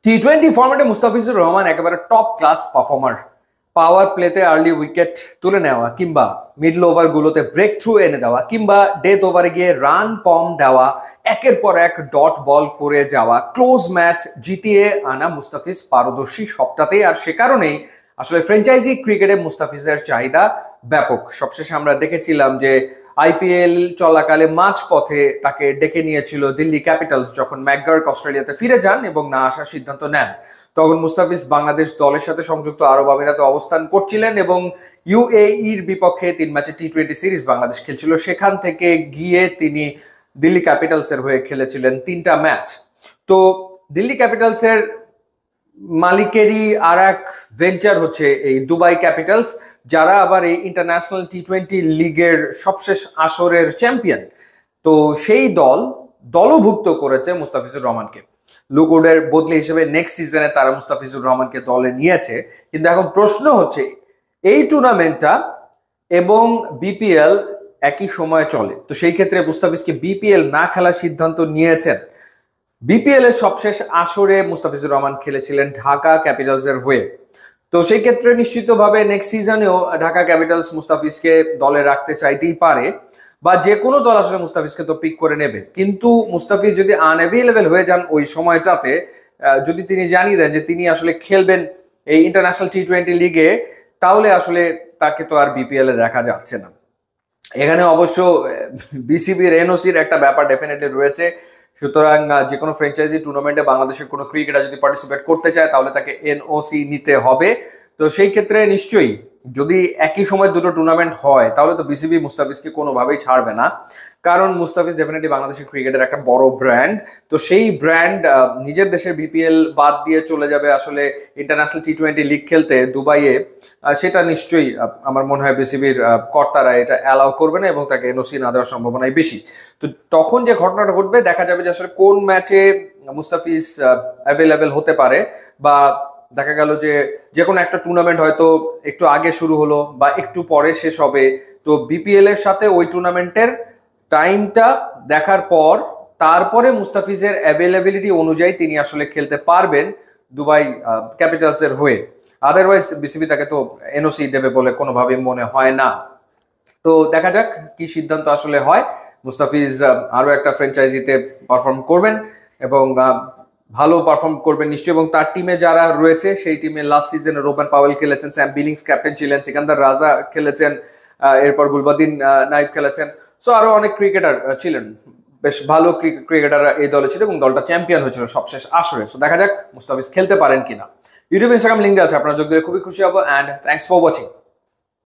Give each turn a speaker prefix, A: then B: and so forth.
A: টি-20 ফরম্যাটে মুস্তাফিজুর রহমান একেবারে top class performer. পাওয়ার প্লেতে আর্লি উইকেট তুলে নেওয়া কিংবা মিডল ওভারগুলোতে ব্রেক থ্রু এনে দেওয়া কিংবা ডেথ ওভারে গিয়ে রান কম দেওয়া, একের পর এক ডট বল করে যাওয়া, ক্লোজ ম্যাচ জিতিয়ে আনা মুস্তাফিজ পারদর্শী সবটাতেই। আর সে কারণেই আসলে ফ্র্যাঞ্চাইজি ক্রিকেটে মুস্তাফিজের চাহিদা ব্যাপক। সবশেষে আমরা দেখেছিলাম যে আইপিএল চলাকালে মাঝপথে তাকে ডেকে নিয়েছিল দিল্লি ক্যাপিটালস, যখন ম্যাকগার্ক অস্ট্রেলিয়াতে ফিরে যান এবং না আসার সিদ্ধান্ত নেন। তখন মুস্তাফিজ বাংলাদেশ দলের সাথে সংযুক্ত আরব আমিরাতে অবস্থান করছিলেন এবং ইউএইর বিপক্ষে 3 ম্যাচে টি-20 সিরিজ বাংলাদেশ খেলছিল। সেখান থেকে গিয়ে তিনি দিল্লি ক্যাপিটালসের হয়ে খেলেছিলেন 3টা ম্যাচ। তো দিল্লি ক্যাপিটালসের মালিকেরই আর এক ভেঞ্চার হচ্ছে এই দুবাই ক্যাপিটালস, যারা আবার এই ইন্টারন্যাশনাল টি-20 লিগের সবশেষ আসরের চ্যাম্পিয়ন। তো সেই দলভুক্ত করেছে মুস্তাফিজুর রহমানকে। লুকউডের বদলি হিসেবে নেক্সট সিজনে তারা মুস্তাফিজুর রহমানকে দলে নিয়েছে। কিন্তু এখন প্রশ্ন হচ্ছে, এই টুর্নামেন্টটা এবং বিপিএল একই সময়ে চলে, তো সেই ক্ষেত্রে মুস্তাফিজকে বিপিএল না খেলার সিদ্ধান্ত নিয়েছেন। বিপিএল এর সবশেষ আসরে মুস্তাফিজুর রহমান খেলেছিলেন ঢাকা ক্যাপিটালসের হয়ে। তো সেই ক্ষেত্রে নিশ্চিতভাবে নেক্সট সিজনেও ঢাকা ক্যাপিটালস মুস্তাফিজকে দলে রাখতে চাইতেই পারে, বা যে কোনো দল আসলে মুস্তাফিজকে তো পিক করে নেবে। কিন্তু মুস্তাফিজ যদি আনঅ্যাভেলেবল হয়ে যান ওই সময়টাতে, যদি তিনি জানিয়ে দেন যে তিনি আসলে খেলবেন এই ইন্টারন্যাশনাল টি-20 লিগে, তাহলে আসলে তাকে তো আর বিপিএল এ দেখা যাচ্ছে না। এখানে অবশ্য বিসিবির এনওসির একটা ব্যাপার ডেফিনেটলি রয়েছে। সুতরাং যে কোনো ফ্র্যাঞ্চাইজি টুর্নামেন্টে বাংলাদেশের কোনো ক্রিকেটার যদি পার্টিসিপেট করতে চায় তাহলে তাকে এনওসি নিতে হবে। তো সেই ক্ষেত্রে নিশ্চয়ই যদি একই সময় দুটো টুর্নামেন্ট হয় তাহলে তো বিসিবি মুস্তাফিজকে কোনোভাবেই ছাড়বে না, কারণ মুস্তাফিজ ডেফিনেটলি বাংলাদেশের ক্রিকেটের একটা বড় ব্র্যান্ড। তো সেই ব্র্যান্ড নিজের দেশের বিপিএল বাদ দিয়ে চলে যাবে আসলে ইন্টারন্যাশনাল টি-20 লিগ খেলতে দুবাইয়ে, সেটা নিশ্চয়ই আমার মনে হয় বিসিবির কর্তারা এটা অ্যালাউ করবে না এবং তাকে এনওসি না দেওয়ার সম্ভাবনাই বেশি। তো তখন যে ঘটনাটা ঘটবে, দেখা যাবে যে আসলে কোন ম্যাচে মুস্তাফিজ অ্যাভেলেবেল হতে পারে, বা দেখা গেল যে কোনো একটা টুর্নামেন্ট হয়তো একটু আগে শুরু হলো বা একটু পরে শেষ হবে। তো বিপিএল এর সাথে ওই টুর্নামেন্টের টাইমটা দেখার পর তারপরে মুস্তাফিজের অ্যাভেলেবিলিটি অনুযায়ী তিনি আসলে খেলতে পারবেন দুবাই ক্যাপিটালসের হয়ে। আদারওয়াইজ বিসিবি তাকে তো এনওসি দেবে বলে কোনোভাবেই মনে হয় না। তো দেখা যাক কি সিদ্ধান্ত আসলে হয়। মুস্তাফিজ আরো একটা ফ্র্যাঞ্চাইজিতে পারফর্ম করবেন এবং ভালো পারফর্ম করবেন নিশ্চয়ই। এবং তার টিমে যারা রয়েছে সেই টিমে লাস্ট সিজনে রোবেন পাওয়েল খেলেছেন, স্যাম বিলিংস ক্যাপ্টেন ছিলেন, সিকান্দার রাজা খেলেছেন, এরপর গুলবাদিন নাইব খেলেছেন। সো আরো অনেক ক্রিকেটার ছিলেন, বেশ ভালো ক্রিকেটার এই দলে ছিল এবং দলটা চ্যাম্পিয়ন হয়েছিল সবশেষ আসরে। সো দেখা যাক মুস্তাফিজ খেলতে পারেন কিনা। ইউটিউব ইনস্টাগ্রাম লিঙ্ক আছে, আপনারা যোগ দিলে খুবই খুশি হবো। And thanks for watching.